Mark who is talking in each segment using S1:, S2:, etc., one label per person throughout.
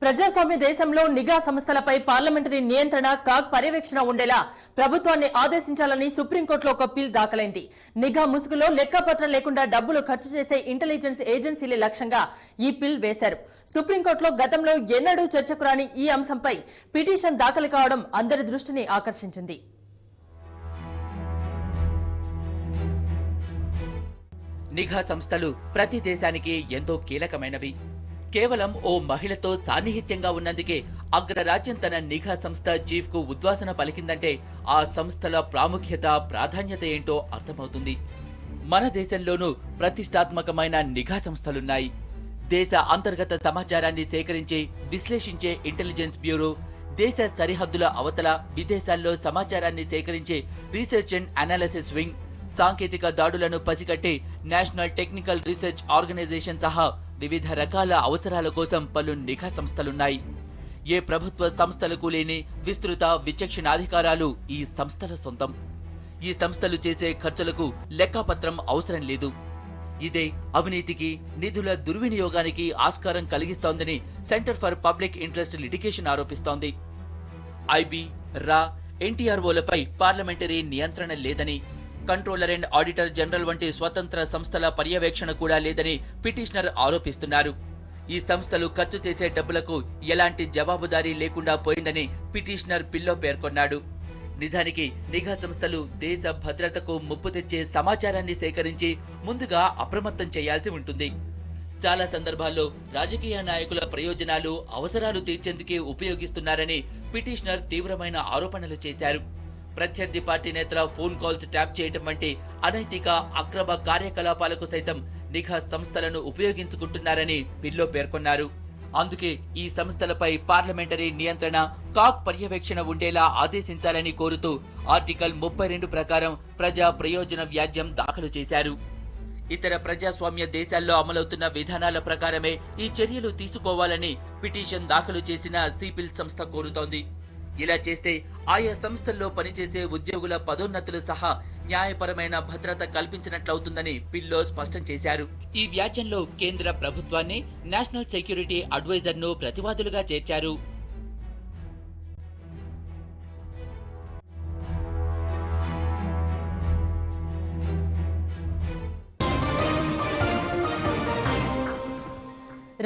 S1: ప్రజాస్వామ్య దేశంలో నిఘా సంస్థలపై పార్లమెంటరీ నియంత్రణ కాగ్ పర్యవేక్షణ ఉండేలా ప్రభుత్వాన్ని ఆదేశించాలని సుప్రీంకోర్టులో ఒక పిల్ దాఖలైంది. నిఘా ముసుగులో లెక్కపత్రం లేకుండా డబ్బులు ఖర్చు చేసే ఇంటెలిజెన్స్ ఏజెన్సీలే లక్ష్యంగా ఈ పిల్ వేశారు. సుప్రీంకోర్టులో గతంలో ఎన్నడూ చర్చకు రాని ఈ అంశంపై పిటిషన్ దాఖలు కావడం అందరి దృష్టిని ఆకర్షించింది.
S2: నిఘా సంస్థలు ప్రతి దేశానికి ఎంతో కీలకమైనవి. కేవలం ఓ మహిళతో సాన్నిహిత్యంగా ఉన్నందుకే అగ్రరాజ్యం తన నిఘా సంస్థ చీఫ్ కు ఉద్వాసన పలికిందంటే ఆ సంస్థల ప్రాముఖ్యత, ప్రాధాన్యత ఏంటో అర్థమవుతుంది. మన దేశంలోనూ ప్రతిష్టాత్మకమైన నిఘా సంస్థలున్నాయి. దేశ అంతర్గత సమాచారాన్ని సేకరించి విశ్లేషించే ఇంటెలిజెన్స్ బ్యూరో, దేశ సరిహద్దుల అవతల విదేశాల్లో సమాచారాన్ని సేకరించే రీసెర్చ్ అండ్ అనాలిసిస్ వింగ్, సాంకేతిక దాడులను పసిగట్టే నేషనల్ టెక్నికల్ రీసెర్చ్ ఆర్గనైజేషన్ సహా వివిధ రకాల అవసరాల కోసం పలు నిఘా సంస్థలున్నాయి. ఏ ప్రభుత్వ సంస్థలకు లేని విస్తృత విచక్షణాధికారాలు ఈ సంస్థల సొంతం. ఈ సంస్థలు చేసే ఖర్చులకు లెక్కాపత్రం అవసరం లేదు. ఇదే అవినీతికి, నిధుల దుర్వినియోగానికి ఆస్కారం కలిగిస్తోందని centre for public interest litigation ఆరోపిస్తోంది. ఐబీ, రా, ఎన్టీఆర్ఓలపై పార్లమెంటరీ నియంత్రణ లేదని, కంట్రోలర్ అండ్ ఆడిటర్ జనరల్ వంటి స్వతంత్ర సంస్థల పర్యవేక్షణ కూడా లేదని పిటిషనర్ ఆరోపిస్తున్నారు. ఈ సంస్థలు ఖర్చు చేసే డబ్బులకు ఎలాంటి జవాబుదారీ లేకుండా పోయిందని పిటిషనర్ పిల్లో పేర్కొన్నాడు. నిజానికి నిఘా సంస్థలు దేశ భద్రతకు ముప్పు తెచ్చే సమాచారాన్ని సేకరించి ముందుగా అప్రమత్తం చేయాల్సి ఉంటుంది. చాలా సందర్భాల్లో రాజకీయ నాయకుల ప్రయోజనాలు, అవసరాలు తీర్చేందుకే ఉపయోగిస్తున్నారని పిటిషనర్ తీవ్రమైన ఆరోపణలు చేశారు. ప్రత్యర్థి పార్టీ నేతల ఫోన్ కాల్స్ ట్యాప్ చేయడం వంటి అనైతిక, అక్రమ కార్యకలాపాలకు సైతం నిఘా సంస్థలను ఉపయోగించుకుంటున్నారని పిల్లో పేర్కొన్నారు. అందుకే ఈ సంస్థలపై పార్లమెంటరీ నియంత్రణ, కాగ్ పర్యవేక్షణ ఉండేలా ఆదేశించాలని కోరుతూ ఆర్టికల్ 32 ప్రకారం ప్రజా ప్రయోజన వ్యాజ్యం దాఖలు చేశారు. ఇతర ప్రజాస్వామ్య దేశాల్లో అమలవుతున్న విధానాల ప్రకారమే ఈ చర్యలు తీసుకోవాలని పిటిషన్ దాఖలు చేసిన సిపిల్ సంస్థ కోరుతోంది. ఇలా చేస్తే ఆయా సంస్థల్లో పనిచేసే ఉద్యోగుల పదోన్నతులు సహా న్యాయపరమైన భద్రత కల్పించినట్లవుతుందని పిల్లో స్పష్టం చేశారు. ఈ వ్యాజ్యంలో కేంద్ర ప్రభుత్వాన్ని, నేషనల్ సెక్యూరిటీ అడ్వైజర్ ను ప్రతివాదులుగా చేర్చారు.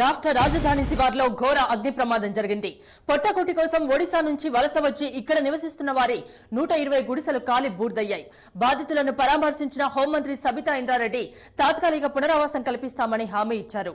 S1: రాష్ట్ర రాజధాని శివార్లో ఘోర అగ్ని ప్రమాదం జరిగింది. పొట్టకొట్టి కోసం ఒడిశా నుంచి వలస వచ్చి ఇక్కడ నివసిస్తున్న వారి 120 గుడిసెలు కాలి బూర్దయ్యాయి. బాధితులను పరామర్శించిన హోంమంత్రి సబితా ఇంద్రారెడ్డి తాత్కాలిక పునరావాసం కల్పిస్తామని హామీ ఇచ్చారు.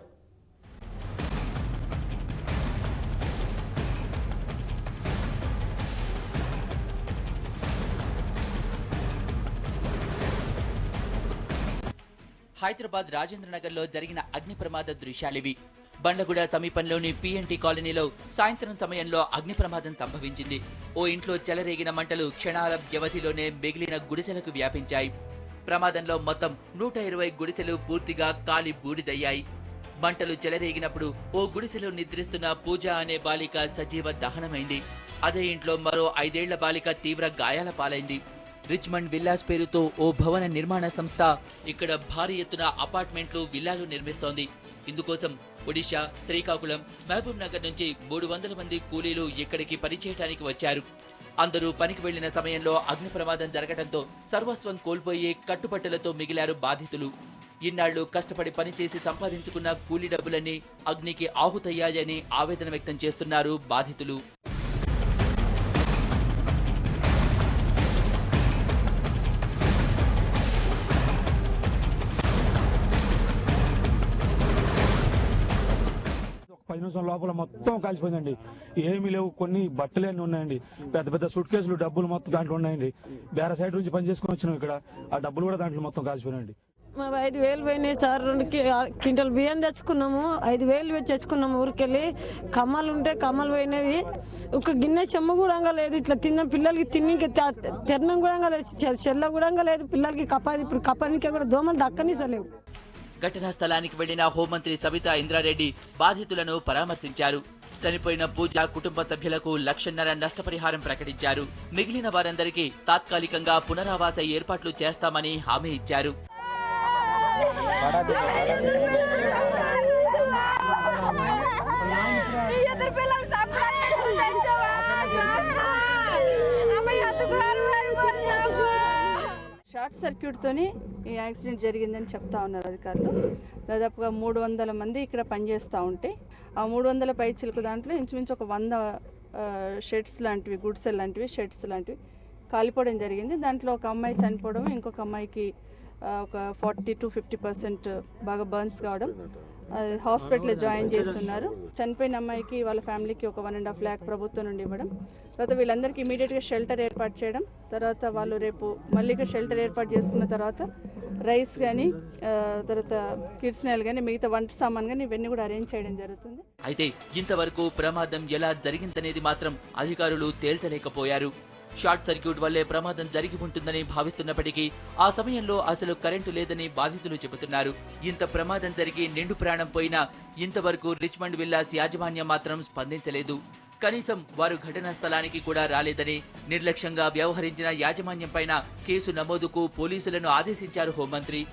S2: హైదరాబాద్ రాజేంద్రనగర్ లో జరిగిన అగ్ని ప్రమాద దృశ్యాలివి. బండ్లగూడ సమీపంలోని పిఎన్టీ కాలనీలో సాయంత్రం సమయంలో అగ్ని ప్రమాదం సంభవించింది. ఓ ఇంట్లో చెలరేగిన మంటలు క్షణాల వ్యవధిలోనే మిగిలిన గుడిసెలకు వ్యాపించాయి. ప్రమాదంలో మొత్తం 120 గుడిసెలు పూర్తిగా కాలి బూడిదయ్యాయి. మంటలు చెలరేగినప్పుడు ఓ గుడిసెలో నిద్రిస్తున్న పూజ అనే బాలిక సజీవ దహనమైంది. అదే ఇంట్లో మరో 5 ఏళ్ల బాలిక తీవ్ర గాయాల పాలైంది. రిచ్మండ్ విల్లాస్ పేరుతో ఓ భవన నిర్మాణ సంస్థ ఇక్కడ భారీ ఎత్తున అపార్ట్మెంట్లు, విల్లాలు నిర్మిస్తోంది. ఇందుకోసం ఒడిశా, శ్రీకాకుళం, మహబూబ్ నగర్ నుంచి 300 మంది కూలీలు ఇక్కడికి పనిచేయడానికి వచ్చారు. అందరూ పనికి వెళ్లిన సమయంలో అగ్ని ప్రమాదం జరగడంతో సర్వస్వం కోల్పోయే కట్టుబట్టలతో మిగిలారు బాధితులు. ఇన్నాళ్లు కష్టపడి పనిచేసి సంపాదించుకున్న కూలీ డబ్బులన్నీ అగ్నికి ఆహుతయ్యాయని ఆవేదన వ్యక్తం చేస్తున్నారు బాధితులు.
S3: నిమిషం లోపల మొత్తం కాల్చిపోయిందండి. ఏమీ లేవు, కొన్ని బట్టలు అన్నీ ఉన్నాయండి. పెద్ద పెద్ద సూట్ కేసులు, డబ్బులు మొత్తం దాంట్లో ఉన్నాయండి. వేరే సైడ్ నుంచి పని చేసుకుని వచ్చినాం ఇక్కడ. ఆ డబ్బులు కూడా దాంట్లో మొత్తం కాల్చిపోయినాయండి.
S4: 5,000 పోయినాయి సార్. 2 క్వింటల్ బియ్యం తెచ్చుకున్నాము. 5,000 తెచ్చుకున్నాము. ఊరికెళ్ళి కమ్మలు ఉంటే కమ్మలు పోయినవి. ఒక గిన్నె చెమ్మ కూడా లేదు. ఇట్లా తిన్న పిల్లలకి తిన్నికి తిరణం కూడా లేదు, చెల్ల కూడా లేదు. పిల్లలకి కపాది, ఇప్పుడు కపానికి కూడా దోమలు దక్కనిసలేవు.
S2: ఘటనా స్థలానికి వెళ్లిన హోంమంత్రి సబితా ఇంద్రారెడ్డి బాధితులను పరామర్శించారు. చనిపోయిన పూజ కుటుంబ సభ్యులకు 1,50,000 నష్టపరిహారం ప్రకటించారు. మిగిలిన వారందరికీ తాత్కాలికంగా పునరావాస ఏర్పాట్లు చేస్తామని హామీ ఇచ్చారు.
S5: షార్ట్ సర్క్యూట్ తోని ఈ యాక్సిడెంట్ జరిగిందని చెప్తా ఉన్నారు అధికారులు. దాదాపుగా 300 మంది ఇక్కడ పనిచేస్తూ ఉంటే ఆ 300 పైచిలకు దాంట్లో ఇంచుమించు ఒక 100 షెడ్స్ లాంటివి, గుడ్సెల్ లాంటివి, షెడ్స్ లాంటివి కాలిపోవడం జరిగింది. దాంట్లో ఒక అమ్మాయి చనిపోవడం, ఇంకొక అమ్మాయికి ఒక 40 to 50% బాగా బర్న్స్ కావడం, హాస్పిటల్లో జాయిన్ చేస్తున్నారు. చనిపోయిన అమ్మాయికి వాళ్ళ ఫ్యామిలీకి ఒక 1.5 lakh ప్రభుత్వం నుండి ఇవ్వడం, తర్వాత వీళ్ళందరికీ ఇమీడియట్గా షెల్టర్ ఏర్పాటు చేయడం, తర్వాత వాళ్ళు రేపు మళ్ళీ షెల్టర్ ఏర్పాటు చేసుకున్న తర్వాత రైస్ కానీ తర్వాత కిడ్స్నైల్ కానీ మిగతా వంట సామాన్ కానీ ఇవన్నీ కూడా అరేంజ్ చేయడం జరుగుతుంది.
S2: అయితే ఇంతవరకు ప్రమాదం ఎలా జరిగిందనేది మాత్రం అధికారులు తేల్చలేకపోయారు. షార్ట్ సర్క్యూట్ వల్లే ప్రమాదం జరిగి ఉంటుందని భావిస్తున్నప్పటికీ ఆ సమయంలో అసలు కరెంటు లేదని బాధితులు చెబుతున్నారు. ఇంత ప్రమాదం జరిగి నిండు ప్రాణం పోయినా ఇంతవరకు రిచ్మండ్ విల్లాస్ యాజమాన్యం మాత్రం స్పందించలేదు. కనీసం వారు ఘటనా స్థలానికి కూడా రాలేదని, నిర్లక్ష్యంగా వ్యవహరించిన యాజమాన్యం పైన కేసు నమోదుకు పోలీసులను ఆదేశించారు హోంమంత్రి.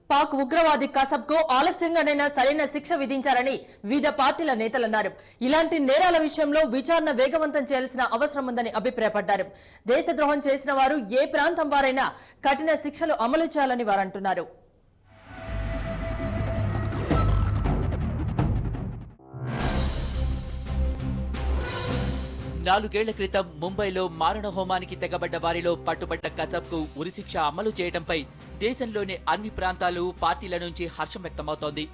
S1: పాక్ ఉగ్రవాది కసబ్ కు ఆలస్యంగానైనా సరైన శిక్ష విధించారని వివిధ పార్టీల నేతలన్నారు. ఇలాంటి నేరాల విషయంలో విచారణ వేగవంతం చేయాల్సిన అవసరం ఉందని అభిప్రాయపడ్డారు. దేశద్రోహం చేసిన వారు ఏ ప్రాంతం వారైనా కఠిన శిక్షలు అమలు చేయాలని వారంటున్నారు.
S2: 4 ఏళ్ల క్రితం ముంబైలో మారణ హోమానికి తెగబడ్డ వారిలో పట్టుబడ్డ కసబ్కు ఉరిశిక్ష అమలు చేయడంపై దేశంలోని అన్ని ప్రాంతాలు, పార్టీల నుంచి హర్షం వ్యక్తమవుతోంది.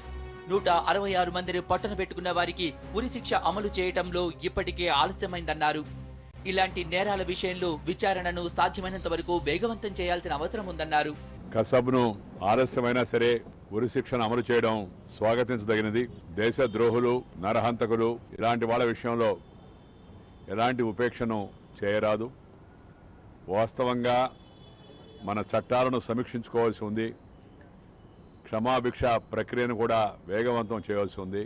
S2: 166 మందిని పట్టున పెట్టుకున్న వారికి ఉరిశిక్ష అమలు చేయడంలో ఇప్పటికే ఆలస్యమైందన్నారు. ఇలాంటి నేరాల విషయంలో విచారణను సాధ్యమైనంత వరకు వేగవంతం చేయాల్సిన అవసరం ఉందన్నారు.
S6: కసబ్ను ఆలస్యమైనా సరే ఉరిశిక్షను అమలు చేయడం స్వాగతించదగినది. దేశద్రోహులు, నరహంతకులు ఇలాంటి వాళ్ళ విషయంలో ఎలాంటి ఉపేక్షను చేయరాదు. వాస్తవంగా మన చట్టాలను సమీక్షించుకోవాల్సి ఉంది. క్షమాభిక్ష ప్రక్రియను కూడా వేగవంతం చేయాల్సి ఉంది.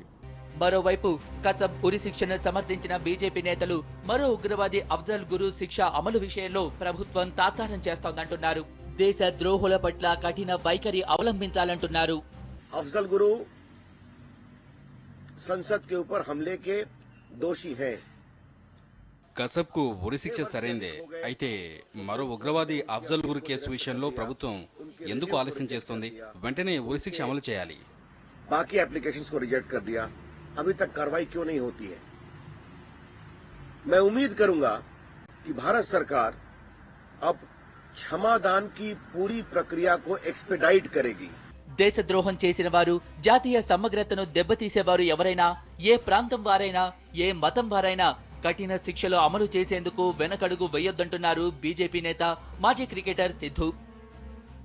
S2: మరోవైపు కసబ్ ఉరిశిక్షను సమర్థించిన బీజేపీ నేతలు మరో ఉగ్రవాది అఫ్జల్ గురు శిక్ష అమలు విషయంలో ప్రభుత్వం తాత్సారం చేస్తోందంటున్నారు. దేశ ద్రోహుల పట్ల కఠిన వైఖరి అవలంబించాలంటున్నారు.
S7: అఫ్జల్ గురు సంసద్ కే ఊపర్ హమ్లే కే దోషి హై.
S8: కసబ్ కు ఉరిశిక్ష సరైందే. అయితే మరో ఉగ్రవాది అఫ్జల్ గురు కేసు విషయంలో ప్రభుత్వం ఎందుకు ఆలస్యం చేస్తోంది? వెంటనే ఉరిశిక్ష అమలు చేయాలి.
S7: बाकी एप्लीकेशंस को रिजेक्ट कर दिया, अभी तक कार्रवाई क्यों नहीं होती है? मैं उम्मीद करूंगा कि भारत सरकार अब क्षमादान की पूरी प्रक्रिया को एक्सपेडाइट करेगी.
S2: దేశద్రోహం చేసిన వారు, జాతీయ సమగ్రతను దెబ్బతీసేవారు ఎవరైనా, ఏ ప్రాంతం వారైనా, ఏ మతం వారైనా కఠిన శిక్షలు అమలు చేసేందుకు వెనకడుగు వేయొద్దంటున్నారు బీజేపీ నేత, మాజీ క్రికెటర్ సిద్ధు.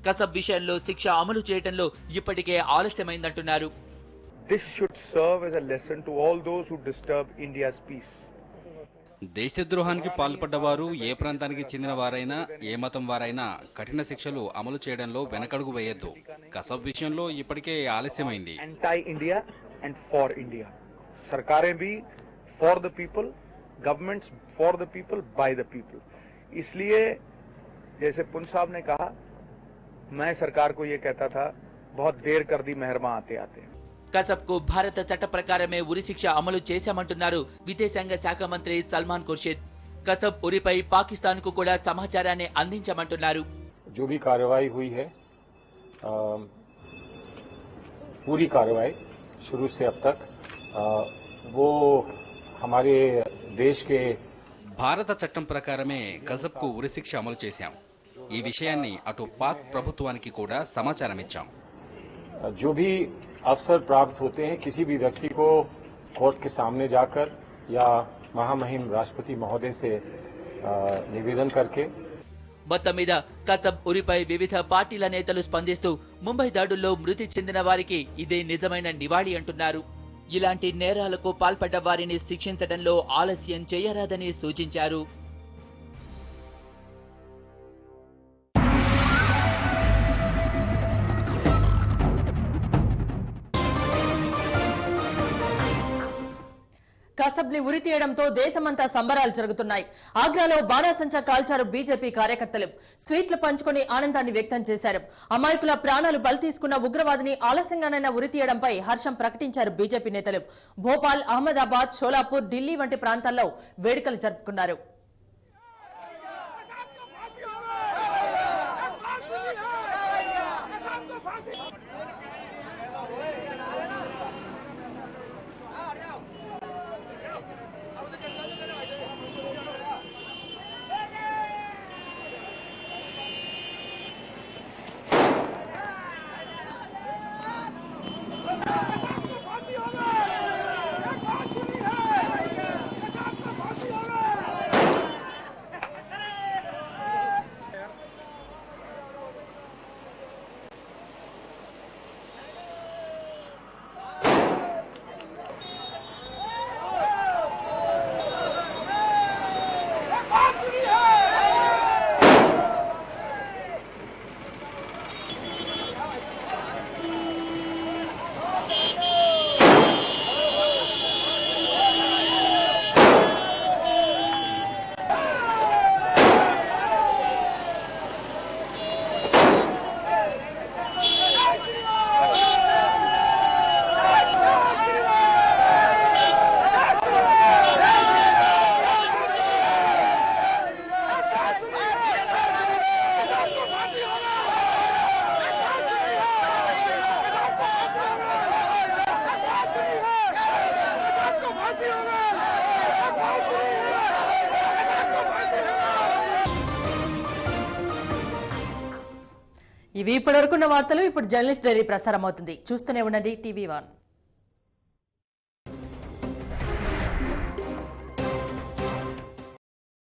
S2: కసబ్ విషయంలో శిక్ష అమలు చేయడంలో ఇప్పటికే ఆలస్యమైందంటున్నారు.
S9: This should serve as a lesson to all those who disturb India's peace.
S8: దేశద్రోహానికి పాల్పడ్డవారు ఏ ప్రాంతానికి చెందిన వారైనా, ఏ మతం వారైనా కఠిన శిక్షలు అమలు చేయడంలో వెనకడుగు వేయొద్దు. కసబ్ విషయంలో ఇప్పటికే ఆలస్యమైంది.
S9: Anti-India and for India. सरकारें भी for the people, governments for the people, by the people. इसलिए जैसे पुन साहब ने कहा, मैं सरकार को ये कहता था, बहुत देर कर दी मेहरमा आते आते.
S2: కసబ్ కు భారత చట్ట ప్రకారమే ఉరిశిక్ష అమలు చేశామంటున్నారు విదేశాంగ శాఖ మంత్రి సల్మాన్ ఖుర్షిద్. కసబ్ ఉరిపై పాకిస్తాన్ కు కూడా సమాచారాన్ని అందించమంటున్నారు.
S10: जो भी कार्रवाई हुई है, पूरी कार्रवाई शुरू से अब तक वो हमारे देश के
S8: భారత చట్టం ప్రకారమే కసబ్ కు ఉరిశిక్ష అమలు చేశాం. ఈ విషయాన్ని అటు పాక్ ప్రభుత్వానికి కూడా సమాచారం ఇచ్చాం.
S10: जो भी अवसर प्राप्त होते हैं, किसी भी व्यक्ति को कोर्ट के सामने जाकर या महामहिम राष्ट्रपति महोदय से निवेदन करके.
S2: మొత్తం మీద కసబ్ ఉరిపై వివిధ పార్టీల నేతలు స్పందిస్తూ ముంబై దాడుల్లో మృతి చెందిన వారికి ఇదే నిజమైన నివాళి అంటున్నారు. ఇలాంటి నేరాలకు పాల్పడ్డ వారిని శిక్షించడంలో ఆలస్యం చేయరాదని సూచించారు.
S1: కసబ్ ని ఉరితీయడంతో దేశమంతా సంబరాలు జరుగుతున్నాయి. ఆగ్రాలో బాణాసంచా కాల్చారు బీజేపీ కార్యకర్తలు. స్వీట్లు పంచుకొని ఆనందాన్ని వ్యక్తం చేశారు. అమాయకుల ప్రాణాలు బలి తీసుకున్న ఉగ్రవాదిని ఆలస్యంగానైనా ఉరితీయడంపై హర్షం ప్రకటించారు బీజేపీ నేతలు. భోపాల్, అహ్మదాబాద్, షోలాపూర్, ఢిల్లీ వంటి ప్రాంతాల్లో వేడుకలు జరుపుకున్నారు. ఇవి ఇప్పటివరకున్న వార్తలు. ఇప్పుడు జర్నలిస్ట్ డైరీ ప్రసారం అవుతుంది. చూస్తూనే ఉండండి TV1.